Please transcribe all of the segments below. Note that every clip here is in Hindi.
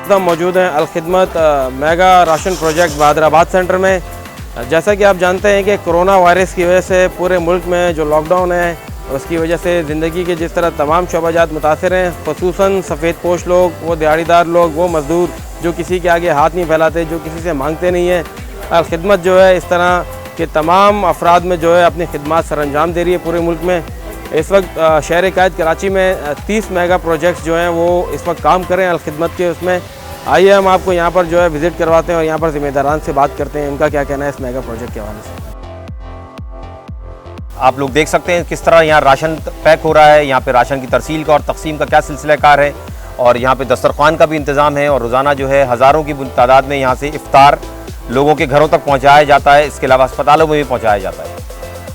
वक्त हम मौजूद हैं Alkhidmat mega ration project Bahadurabad centre में। जैसा कि आप जानते हैं कि कोरोना वायरस की वजह से पूरे मुल्क में जो लॉकडाउन है उसकी वजह से ज़िंदगी के जिस तरह तमाम शोबाजात मुतासर हैं, ख़ुसूसन सफ़ेद पोश लोग, वो दिहाड़ीदार लोग, वो मज़दूर जो किसी के आगे हाथ नहीं फैलाते, जो किसी से मांगते नहीं हैं। अलखिदमत जो है इस तरह के तमाम अफराद में जो है अपनी खिदमत सरअंजाम दे रही है पूरे मुल्क में। इस वक्त शहर कायद कराची में 30 मेगा प्रोजेक्ट्स जो हैं वो इस वक्त काम कर रहे हैं अलखिदमत के। उसमें आइए हम आपको यहाँ पर जो है विज़िट करवाते हैं और यहाँ पर ज़िम्मेदारान से बात करते हैं, उनका क्या कहना है इस मेगा प्रोजेक्ट के हवाले से। आप लोग देख सकते हैं किस तरह यहाँ राशन पैक हो रहा है। यहाँ पे राशन की तरसील का और तकसीम का क्या सिलसिला कार है, और यहाँ पे दस्तरखान का भी इंतज़ाम है, और रोज़ाना जो है हज़ारों की तादाद में यहाँ से इफ्तार लोगों के घरों तक पहुँचाया जाता है। इसके अलावा अस्पतालों में भी पहुँचाया जाता है।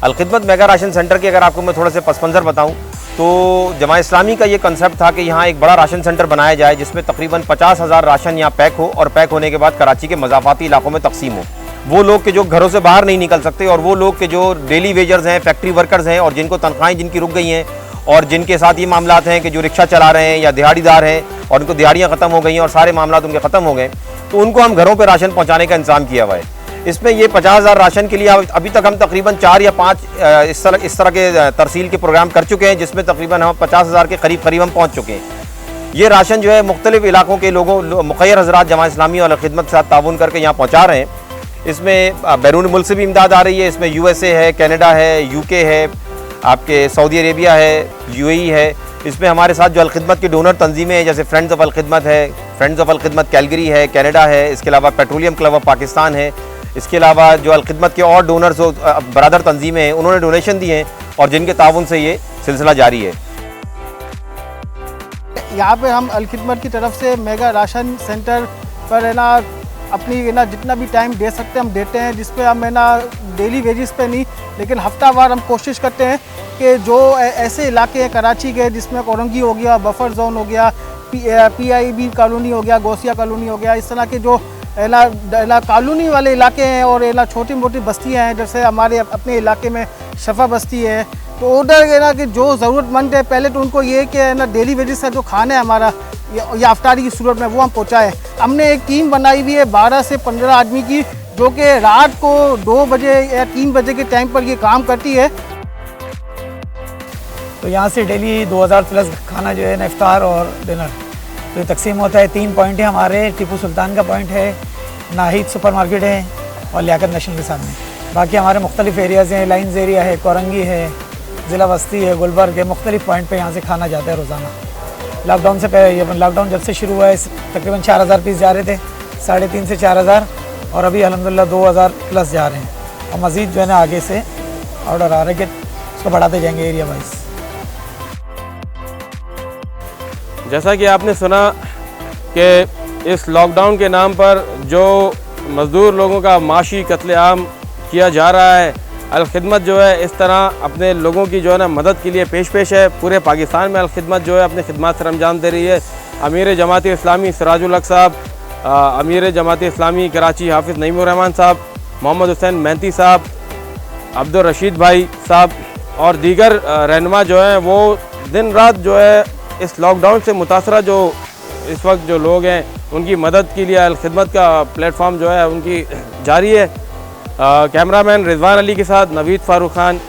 अलखिदमत मेगा राशन सेंटर की अगर आपको मैं थोड़ा सा पस मंज़र बताऊँ तो जमात इस्लामी का ये कंसेप्ट था कि यहाँ एक बड़ा राशन सेंटर बनाया जाए जिसमें तकरीबन 50,000 राशन यहाँ पैक हो, और पैक होने के बाद कराची के मज़ाफ़ाती इलाकों में तकसीम हो। वो लोग के जो घरों से बाहर नहीं निकल सकते, और वो लोग के जो डेली वेजर्स हैं, फैक्ट्री वर्कर्स हैं, और जिनको तनख्वाहें जिनकी रुक गई हैं, और जिनके साथ ये मामलात हैं कि जो रिक्शा चला रहे हैं या दिहाड़ीदार हैं और उनको दिहाड़ियाँ ख़त्म हो गई हैं और सारे मामलात उनके ख़त्म हो गए, तो उनको हम घरों पर राशन पहुँचाने का इंतज़ाम किया हुआ है। इसमें ये 50,000 राशन के लिए अभी तक हम तकरीबन 4 या 5 इस तरह के तरसील के प्रोग्राम कर चुके हैं, जिसमें तकरीबन हम 50,000 के करीब हम पहुँच चुके हैं। ये राशन जो है मुख्तलिफ़ इलाकों के लोगों मुख़य्यर हज़रात जमात इस्लामी और अलखिदमत के साथ ताउन करके यहाँ पहुँचा रहे हैं। इसमें बैरून मुल्क से भी इमदाद आ रही है। इसमें USA है, कनाडा है, UK है, आपके सऊदी अरेबिया है, UAE है। इसमें हमारे साथ जो अलखिदमत की डोनर तंजीमें हैं जैसे फ्रेंड्स ऑफ अलखिदमत है, फ्रेंड्स ऑफ अलखिदमत कैलगरी है, कनाडा है, इसके अलावा पेट्रोलियम क्लब ऑफ पाकिस्तान है। इसके अलावा जो अलखिदमत के और डोनर्स बरादर तंजीमें हैं उन्होंने डोनेशन दिए हैं, और जिनके ताउन से ये सिलसिला जारी है। यहाँ पे हम अलखिदमत की तरफ से मेगा राशन सेंटर पर है ना अपनी ना जितना भी टाइम दे सकते हैं हम देते हैं, जिस पे हम है ना डेली वेजिस पे नहीं लेकिन हफ्तावार हम कोशिश करते हैं कि जो ऐसे इलाके हैं कराची के जिसमें कोरंगी हो गया, बफर जोन हो गया, PIB कॉलोनी हो गया, गौसिया कॉलोनी हो गया, इस तरह के जो कॉलोनी वाले इलाके हैं और छोटी मोटी बस्तियां हैं, जैसे हमारे अपने इलाके में शफा बस्ती है, तो उधर है ना कि जो ज़रूरतमंद है पहले तो उनको ये कि है ना डेली वेजेस का जो खाना है हमारा या अफ्तारी की सूरत में वो हम पहुँचाएँ। हमने एक टीम बनाई हुई है 12 से 15 आदमी की, जो कि रात को 2 बजे या 3 बजे के टाइम पर ये काम करती है। तो यहाँ से डेली 2000 प्लस खाना जो है ना इफ्तार और डिनर तो ये तकसीम होता है। 3 पॉइंट है हमारे, टीपू सुल्तान का पॉइंट है, नाहिद सुपर मार्केट है और लियाकत नेशनल के सामने। बाकी हमारे मुख्तलिफ एरियाज़ हैं, लाइन्स एरिया है, कोरंगी है, ज़िला बस्ती है, गुलबर्ग है, मुख्तलिफ पॉइंट पे यहाँ से खाना जाता है रोज़ाना। लॉकडाउन से पहले, लॉकडाउन जब से शुरू हुआ है तकरीबन 4000 पीस जा रहे थे, 3,500 से 4,000, और अभी अल्हम्दुलिल्लाह 2000 प्लस जा रहे हैं, और मज़ीद जो है ना आगे से ऑर्डर आ रहे हैं कि उसको बढ़ाते जाएंगे एरिया वाइज। जैसा कि आपने सुना कि इस लॉकडाउन के नाम पर जो मज़दूर लोगों का माशी कत्लेआम किया जा रहा है, अलखिदमत जो है इस तरह अपने लोगों की जो है ना मदद के लिए पेश है। पूरे पाकिस्तान में अलखिदमत जो है अपनी खिदमत सरअंजाम दे रही है। अमीर जमात इस्लामी सिराजुल हक साहब, अमीर जमात इस्लामी कराची हाफिज़ नईमुर रहमान साहब, मोहम्मद हुसैन मेहंती साहब, अब्दुल रशीद भाई साहब और दीगर रहनुमा जो हैं वो दिन रात जो है इस लॉकडाउन से मुतासरा जो इस वक्त जो लोग हैं उनकी मदद के लिए अलखिदमत का प्लेटफॉर्म जो है उनकी जारी है। कैमरामैन रिजवान अली के साथ नवीद फारूक खान,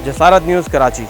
जसारत न्यूज़ कराची।